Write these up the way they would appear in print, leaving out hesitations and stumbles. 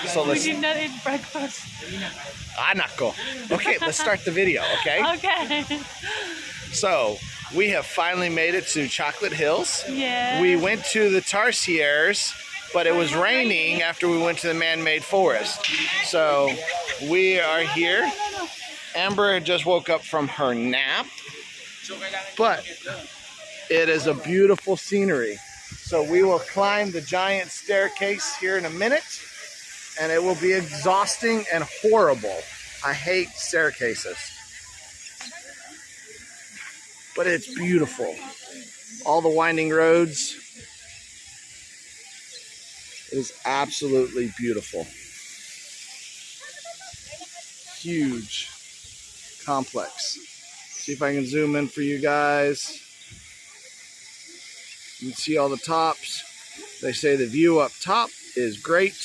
So We did not eat breakfast. Anako. Okay, let's start the video, okay? Okay. So, we have finally made it to Chocolate Hills. Yeah. We went to the Tarsiers, but it was raining after we went to the man-made forest. So, we are here. Amber just woke up from her nap, but it is a beautiful scenery. So we will climb the giant staircase here in a minute, and it will be exhausting and horrible. I hate staircases. But it's beautiful. All the winding roads. It is absolutely beautiful. Huge complex. See if I can zoom in for you guys. You can see all the tops. They say the view up top is great.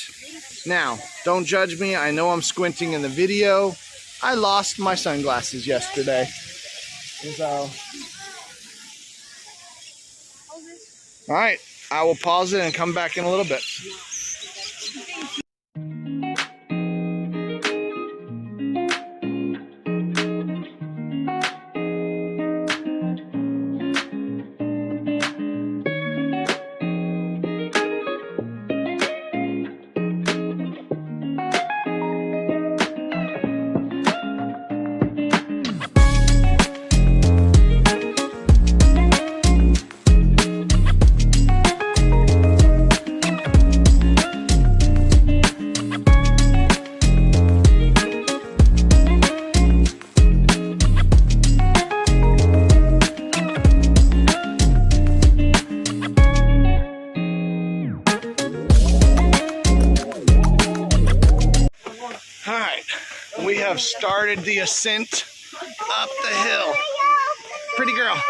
Now, don't judge me. I know I'm squinting in the video. I lost my sunglasses yesterday. So, all right, I will pause it and come back in a little bit. We have started the ascent up the hill. Pretty girl.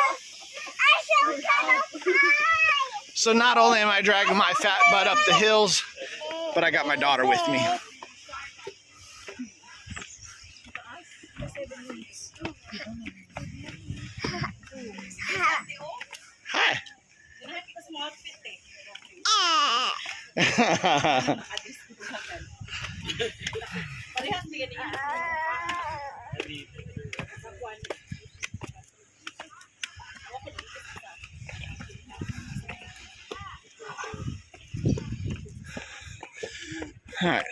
So not only am I dragging my fat butt up the hills, but I got my daughter with me. Hi. All right.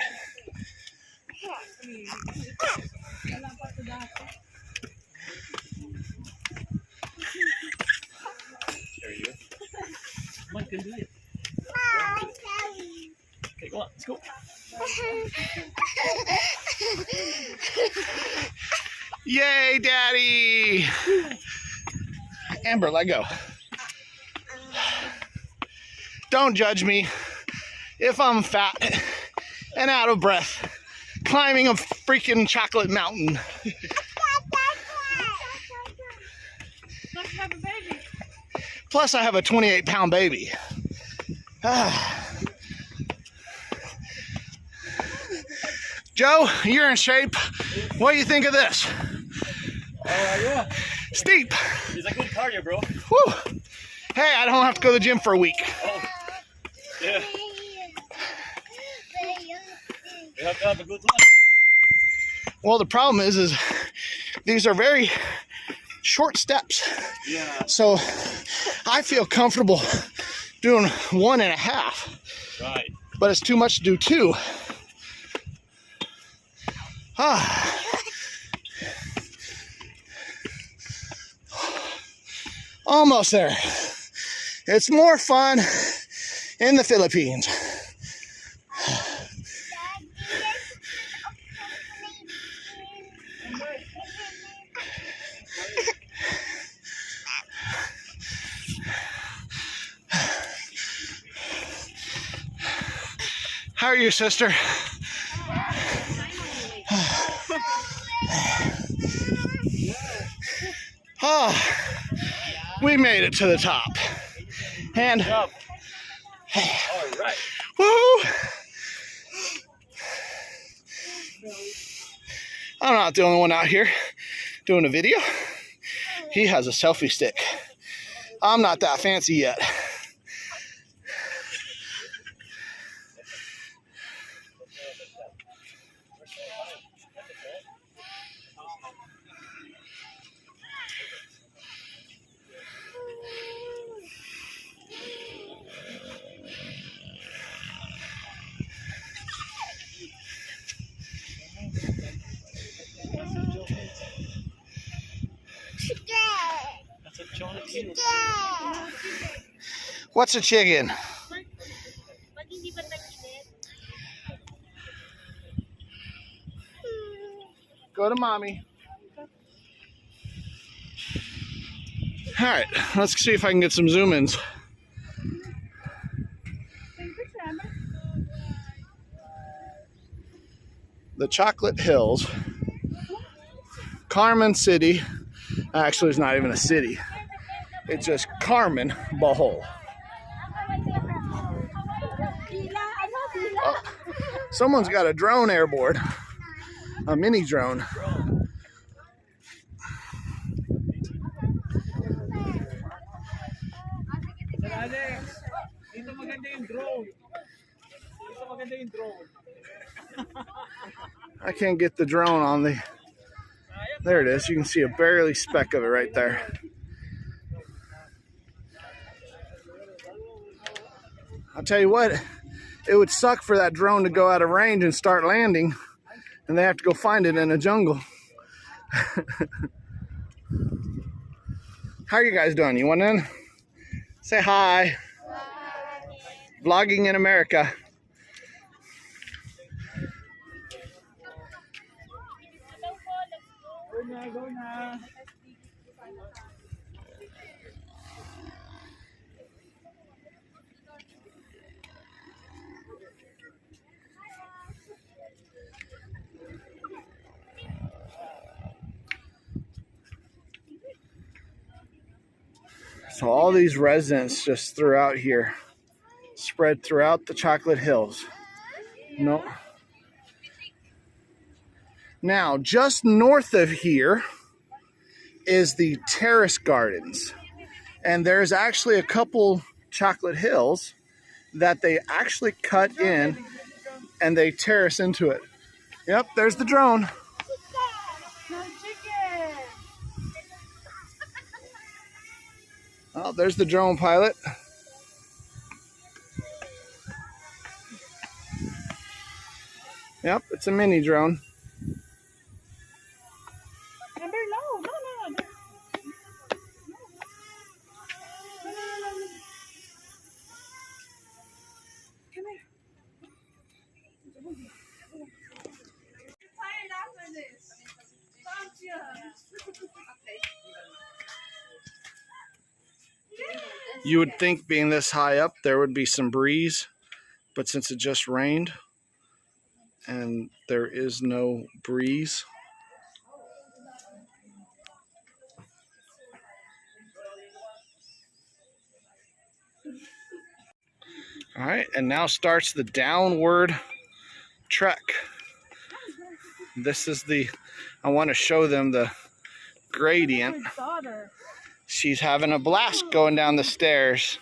There you go. Come on, can do it. Okay, go on, let's go. Yay, Daddy! Amber, let go. Don't judge me if I'm fat and out of breath climbing a freaking chocolate mountain. Plus, I have a 28-pound baby. Joe, you're in shape. What do you think of this? Yeah. Steep. It's a good cardio, bro. Woo. Hey, I don't have to go to the gym for a week. Oh. Yeah. You have to have a good one. Well, the problem is these are very short steps. Yeah. So I feel comfortable doing 1.5. Right. But it's too much to do 2. Almost there. It's more fun in the Philippines. How are you, sister? Oh, we made it to the top. And All right. woo! I'm not the only one out here doing a video. He has a selfie stick. I'm not that fancy yet. What's a chicken? Go to mommy. All right, let's see if I can get some zoom ins. The Chocolate Hills, Carmen City. Actually, it's not even a city. It's just Carmen, Bohol. Oh, someone's got a drone airborne, a mini drone. I can't get the drone on the... There it is. You can see a barely speck of it right there. I'll tell you what, it would suck for that drone to go out of range and start landing, and they have to go find it in a jungle. How are you guys doing? You want in? Say hi. Vlogging in America. So all these residents just throughout here, spread throughout the Chocolate Hills. No. Now, just north of here is the terrace gardens. And there's actually a couple Chocolate Hills that they actually cut in and they terrace into it. Yep, there's the drone. Oh, there's the drone pilot. Yep, it's a mini drone. You would think being this high up there would be some breeze, but since it just rained and there is no breeze. All right, and now starts the downward trek. This is I want to show them the gradient. She's having a blast going down the stairs.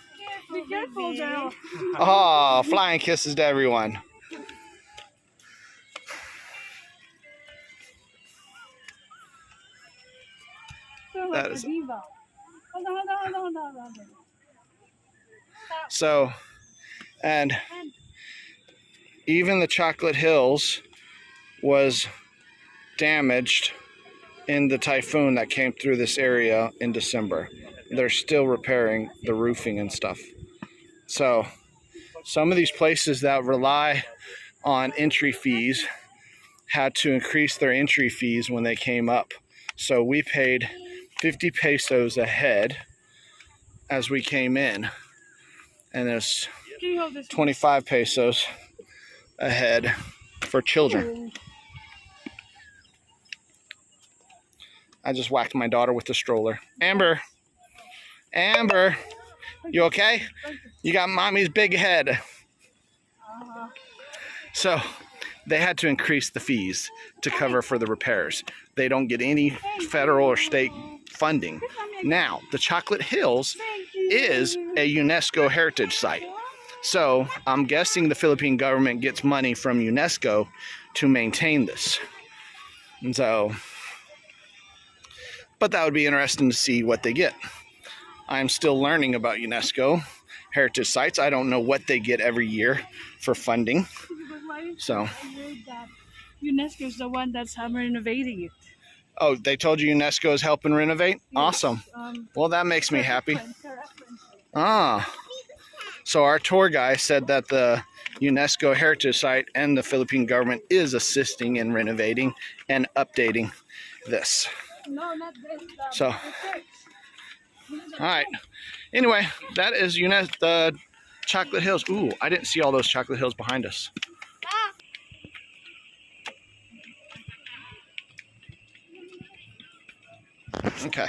Be careful now. Oh, flying kisses to everyone. That is... Hold on. So, and even the Chocolate Hills was damaged in the typhoon that came through this area in December. They're still repairing the roofing and stuff. So some of these places that rely on entry fees had to increase their entry fees when they came up. So we paid 50 pesos a head as we came in, and it's 25 pesos a head for children. I just whacked my daughter with the stroller. Amber, you okay? You got mommy's big head. So they had to increase the fees to cover for the repairs. They don't get any federal or state funding. Now, the Chocolate Hills is a UNESCO heritage site. So I'm guessing the Philippine government gets money from UNESCO to maintain this. And so, but that would be interesting to see what they get. I'm still learning about UNESCO heritage sites. I don't know what they get every year for funding. So UNESCO is the one that's renovating it. Oh, they told you UNESCO is helping renovate? Awesome. Well, that makes me happy. Ah. So our tour guy said that the UNESCO heritage site and the Philippine government is assisting in renovating and updating this. No, not this. So, all right. Anyway, that is the Chocolate Hills. Ooh, I didn't see all those chocolate hills behind us. Okay.